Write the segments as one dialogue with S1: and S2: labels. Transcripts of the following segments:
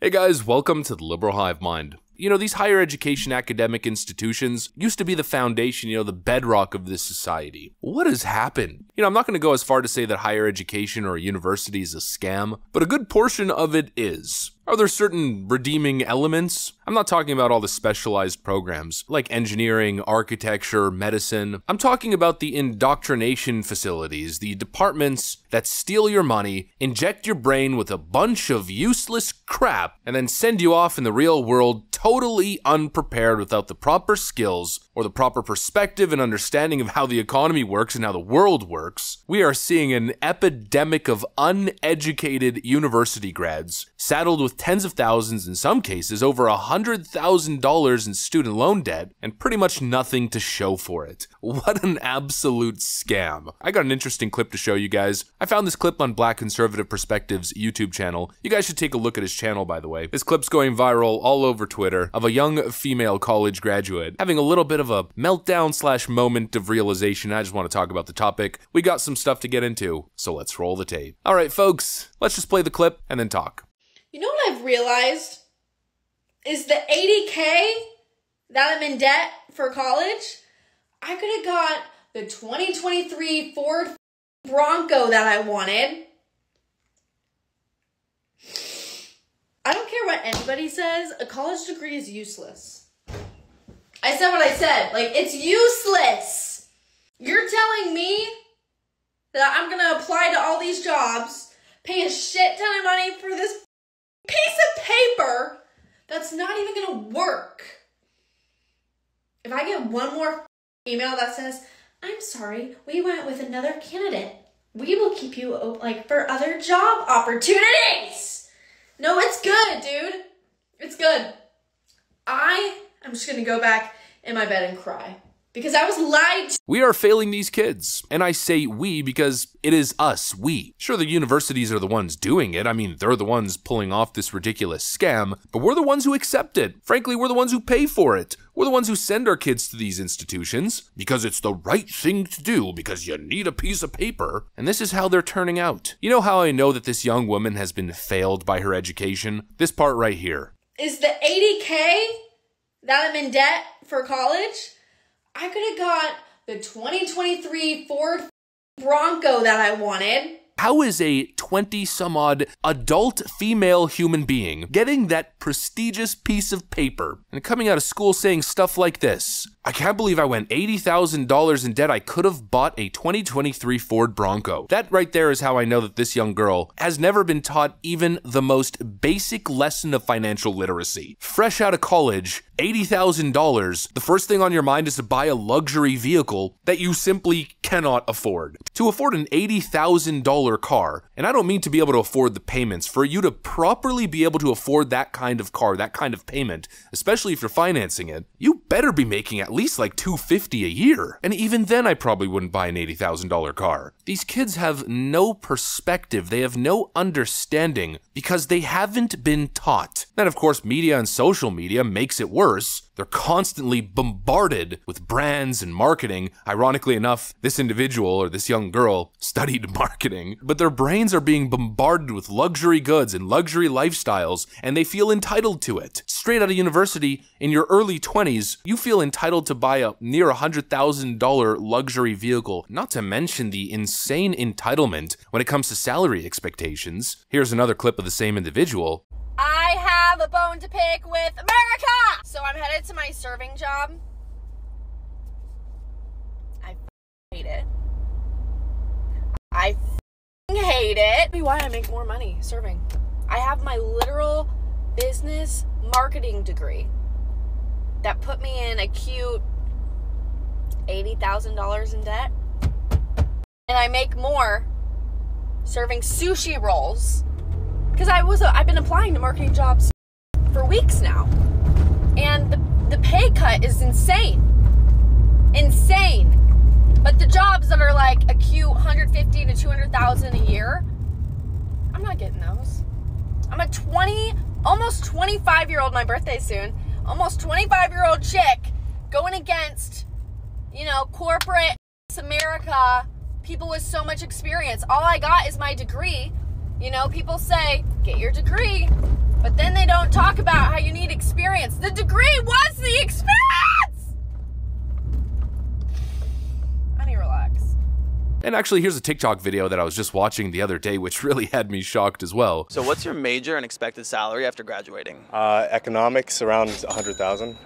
S1: Hey guys, welcome to the Liberal Hive Mind. You know, these higher education academic institutions used to be the foundation, the bedrock of this society. What has happened? I'm not going to go as far to say that higher education or a university is a scam, but a good portion of it is. Are there certain redeeming elements? I'm not talking about all the specialized programs, like engineering, architecture, medicine. I'm talking about the indoctrination facilities, the departments that steal your money, inject your brain with a bunch of useless crap, and then send you off in the real world totally unprepared without the proper skills or the proper perspective and understanding of how the economy works and how the world works. We are seeing an epidemic of uneducated university grads saddled with tens of thousands, in some cases over $100,000 in student loan debt, and pretty much nothing to show for it. What an absolute scam. I got an interesting clip to show you guys. I found this clip on Black Conservative Perspectives YouTube channel. You guys should take a look at his channel, by the way. This clip's going viral all over Twitter of a young female college graduate having a little bit of a meltdown / moment of realization. I just want to talk about the topic. We got some stuff to get into, so let's roll the tape. All right, folks, let's just play the clip and then talk.
S2: You know what I've realized is the $80K that I'm in debt for college, I could have got the 2023 Ford Bronco that I wanted. I don't care what anybody says, a college degree is useless. I said what I said, it's useless. You're telling me that I'm gonna apply to all these jobs, pay a shit ton of money for this piece of paper that's not even gonna work. If I get one more email that says, I'm sorry, we went with another candidate, we will keep you for other job opportunities. No, it's good, dude. It's good. I'm just gonna go back in my bed and cry because I was lied to.
S1: We are failing these kids. And I say we because it is us, we. Sure, the universities are the ones doing it. I mean, they're the ones pulling off this ridiculous scam, but we're the ones who accept it. Frankly, we're the ones who pay for it. We're the ones who send our kids to these institutions because it's the right thing to do, because you need a piece of paper. And this is how they're turning out. You know how I know that this young woman has been failed by her education? This part right here.
S2: Is the $80K that I'm in debt for college, I could have got the 2023 Ford Bronco that I wanted.
S1: How is a 20-some-odd adult female human being getting that prestigious piece of paper and coming out of school saying stuff like this? I can't believe I went $80,000 in debt. I could have bought a 2023 Ford Bronco. That right there is how I know that this young girl has never been taught even the most basic lesson of financial literacy. Fresh out of college, $80,000, the first thing on your mind is to buy a luxury vehicle that you simply cannot afford. To afford an $80,000 car, and I don't mean to be able to afford the payments, for you to properly be able to afford that kind of car, that kind of payment, especially if you're financing it, you better be making at least $250 a year. And even then I probably wouldn't buy an $80,000 car. These kids have no perspective, they have no understanding because they haven't been taught. Then of course media and social media makes it worse. They're constantly bombarded with brands and marketing. Ironically enough, this individual or this young girl studied marketing, but their brains are being bombarded with luxury goods and luxury lifestyles, and they feel entitled to it. Straight out of university, in your early 20s, you feel entitled to buy a near $100,000 luxury vehicle, not to mention the insane entitlement when it comes to salary expectations. Here's another clip of the same individual.
S2: I have a bone to pick with America! So I'm headed to my serving job. I hate it. I hate it. Tell me why I make more money serving. I have my literal business marketing degree that put me in a cute $80,000 in debt. And I make more serving sushi rolls. Because I've been applying to marketing jobs for weeks now. And the pay cut is insane. Insane. But the jobs that are a cute $150,000 to $200,000 a year, I'm not getting those. I'm a almost 25-year-old, my birthday's soon, almost 25-year-old chick going against, corporate America, people with so much experience. All I got is my degree. People say, get your degree. But then they don't talk about how you need experience. The degree was the experience! I need to relax.
S1: And actually, here's a TikTok video that I was just watching the other day, which really had me shocked as well.
S3: So what's your major and expected salary after graduating?
S4: Economics, around 100,000.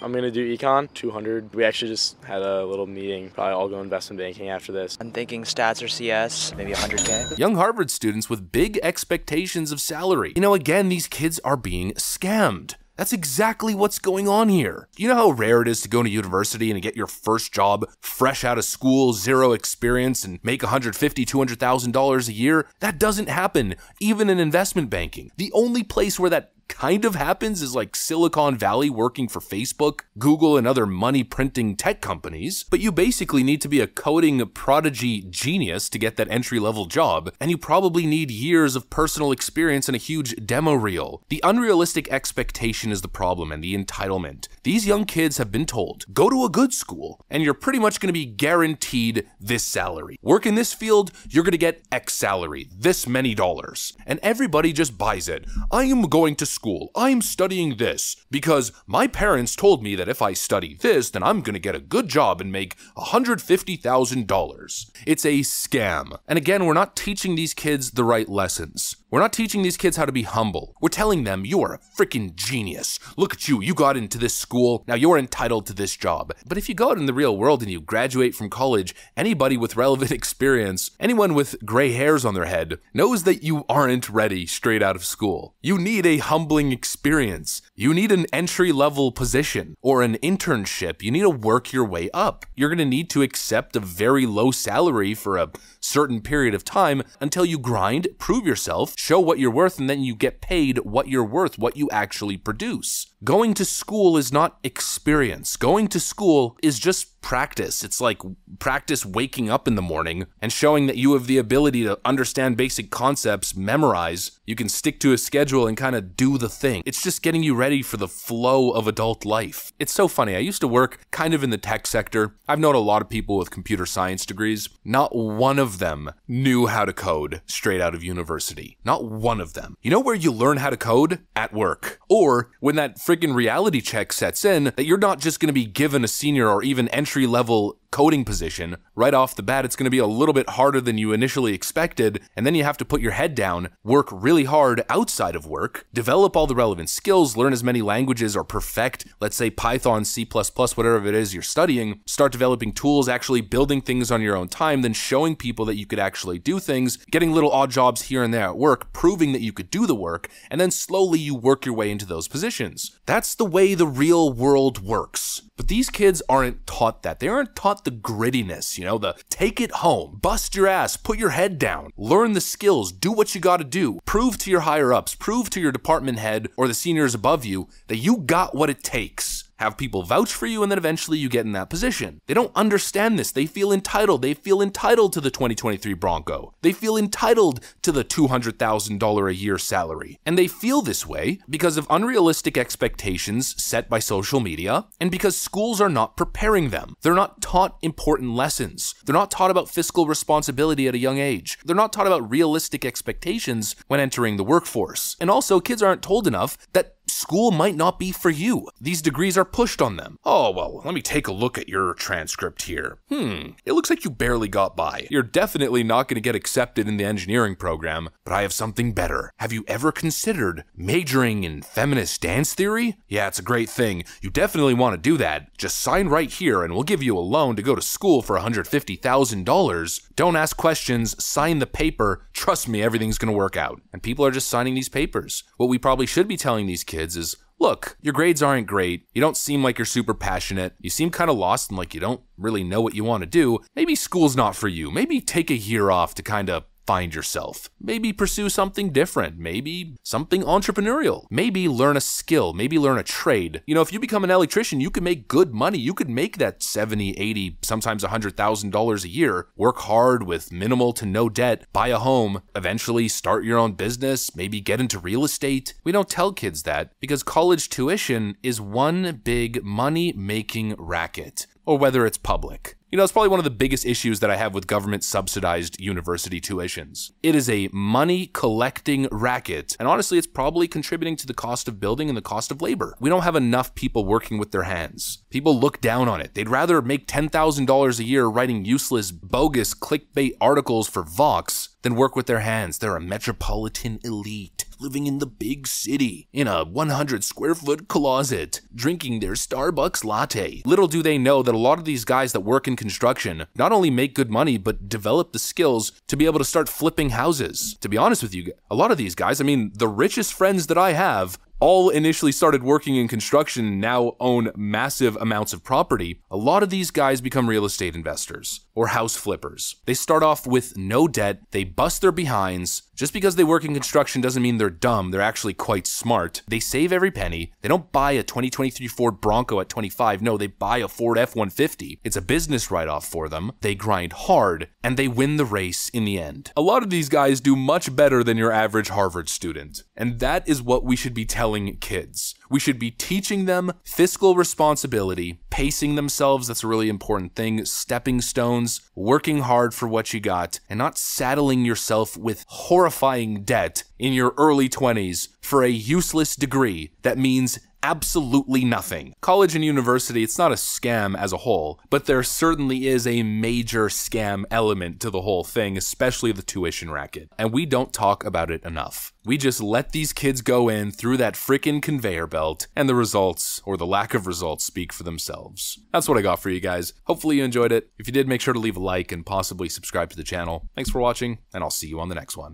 S5: I'm gonna do econ, 200. We actually just had a little meeting. Probably all go investment banking after this.
S3: I'm thinking stats or CS, maybe 100K.
S1: Young Harvard students with big expectations of salary. You know, again, these kids are being scammed. That's exactly what's going on here. You know how rare it is to go to university and get your first job fresh out of school, zero experience, and make $150,000, $200,000 a year? That doesn't happen, even in investment banking. The only place where that kind of happens is like Silicon Valley working for Facebook, Google, and other money printing tech companies. But you basically need to be a coding prodigy genius to get that entry-level job, and you probably need years of personal experience and a huge demo reel. The unrealistic expectation is the problem, and the entitlement. These young kids have been told, go to a good school, and you're pretty much going to be guaranteed this salary. Work in this field, you're going to get X salary, this many dollars. And everybody just buys it. I am going to school. I'm studying this because my parents told me that if I study this, then I'm going to get a good job and make $150,000. It's a scam. And again, we're not teaching these kids the right lessons. We're not teaching these kids how to be humble. We're telling them, you are a freaking genius. Look at you. You got into this school. Now you're entitled to this job. But if you go out in the real world and you graduate from college, anybody with relevant experience, anyone with gray hairs on their head, knows that you aren't ready straight out of school. You need a humbling experience. You need an entry-level position or an internship. You need to work your way up. You're going to need to accept a very low salary for a certain period of time until you grind, prove yourself, show what you're worth, and then you get paid what you're worth, what you actually produce. Going to school is not experience. Going to school is just practice. It's like practice waking up in the morning and showing that you have the ability to understand basic concepts, memorize. You can stick to a schedule and kind of do the thing. It's just getting you ready for the flow of adult life. It's so funny. I used to work kind of in the tech sector. I've known a lot of people with computer science degrees. Not one of them knew how to code straight out of university. Not one of them. You know where you learn how to code? At work. Or when that friggin' reality check sets in, that you're not just going to be given a senior or even entry-level coding position right off the bat. It's going to be a little bit harder than you initially expected, and then you have to put your head down, work really hard outside of work, develop all the relevant skills, learn as many languages or perfect, let's say Python, C++, whatever it is you're studying, start developing tools, actually building things on your own time, then showing people that you could actually do things, getting little odd jobs here and there at work, proving that you could do the work, and then slowly you work your way into those positions. That's the way the real world works. But these kids aren't taught that. They aren't taught the grittiness, you know, the take it home, bust your ass, put your head down, learn the skills, do what you gotta do, prove to your higher ups, prove to your department head or the seniors above you that you got what it takes. Have people vouch for you, and then eventually you get in that position. They don't understand this. They feel entitled. They feel entitled to the 2023 Bronco. They feel entitled to the $200,000 a year salary. And they feel this way because of unrealistic expectations set by social media, and because schools are not preparing them. They're not taught important lessons. They're not taught about fiscal responsibility at a young age. They're not taught about realistic expectations when entering the workforce. And also, kids aren't told enough that school might not be for you. These degrees are pushed on them. Oh, well, let me take a look at your transcript here. It looks like you barely got by. You're definitely not going to get accepted in the engineering program, but I have something better. Have you ever considered majoring in feminist dance theory? Yeah, it's a great thing. You definitely want to do that. Just sign right here and we'll give you a loan to go to school for $150,000. Don't ask questions, sign the paper. Trust me, everything's going to work out. And people are just signing these papers. What we probably should be telling these kids is, look, your grades aren't great. You don't seem like you're super passionate. You seem kind of lost and like you don't really know what you want to do. Maybe school's not for you. Maybe take a year off to kind of find yourself. Maybe pursue something different. Maybe something entrepreneurial. Maybe learn a skill. Maybe learn a trade. You know, if you become an electrician, you can make good money. You could make that $70, $80, sometimes $100,000 a year. Work hard with minimal to no debt. Buy a home. Eventually start your own business. Maybe get into real estate. We don't tell kids that because college tuition is one big money-making racket. or whether it's public. You know, it's probably one of the biggest issues that I have with government-subsidized university tuitions. It is a money-collecting racket, and honestly, it's probably contributing to the cost of building and the cost of labor. We don't have enough people working with their hands. People look down on it. They'd rather make $10,000 a year writing useless, bogus clickbait articles for Vox than work with their hands. They're a metropolitan elite, living in the big city, in a 100-square-foot closet, drinking their Starbucks latte. Little do they know that a lot of these guys that work in construction not only make good money, but develop the skills to be able to start flipping houses. To be honest with you, a lot of these guys, I mean, the richest friends that I have all initially started working in construction and now own massive amounts of property. A lot of these guys become real estate investors or house flippers. They start off with no debt, they bust their behinds. Just because they work in construction doesn't mean they're dumb, they're actually quite smart. They save every penny. They don't buy a 2023 Ford Bronco at 25, no, they buy a Ford F-150. It's a business write-off for them. They grind hard, and they win the race in the end. A lot of these guys do much better than your average Harvard student, and that is what we should be telling kids. We should be teaching them fiscal responsibility, pacing themselves, that's a really important thing, stepping stones, working hard for what you got, and not saddling yourself with horrifying debt in your early 20s for a useless degree that means absolutely nothing. College and university, it's not a scam as a whole, but there certainly is a major scam element to the whole thing, especially the tuition racket. And we don't talk about it enough. We just let these kids go in through that frickin' conveyor belt, and the results, or the lack of results, speak for themselves. That's what I got for you guys. Hopefully you enjoyed it. If you did, make sure to leave a like and possibly subscribe to the channel. Thanks for watching, and I'll see you on the next one.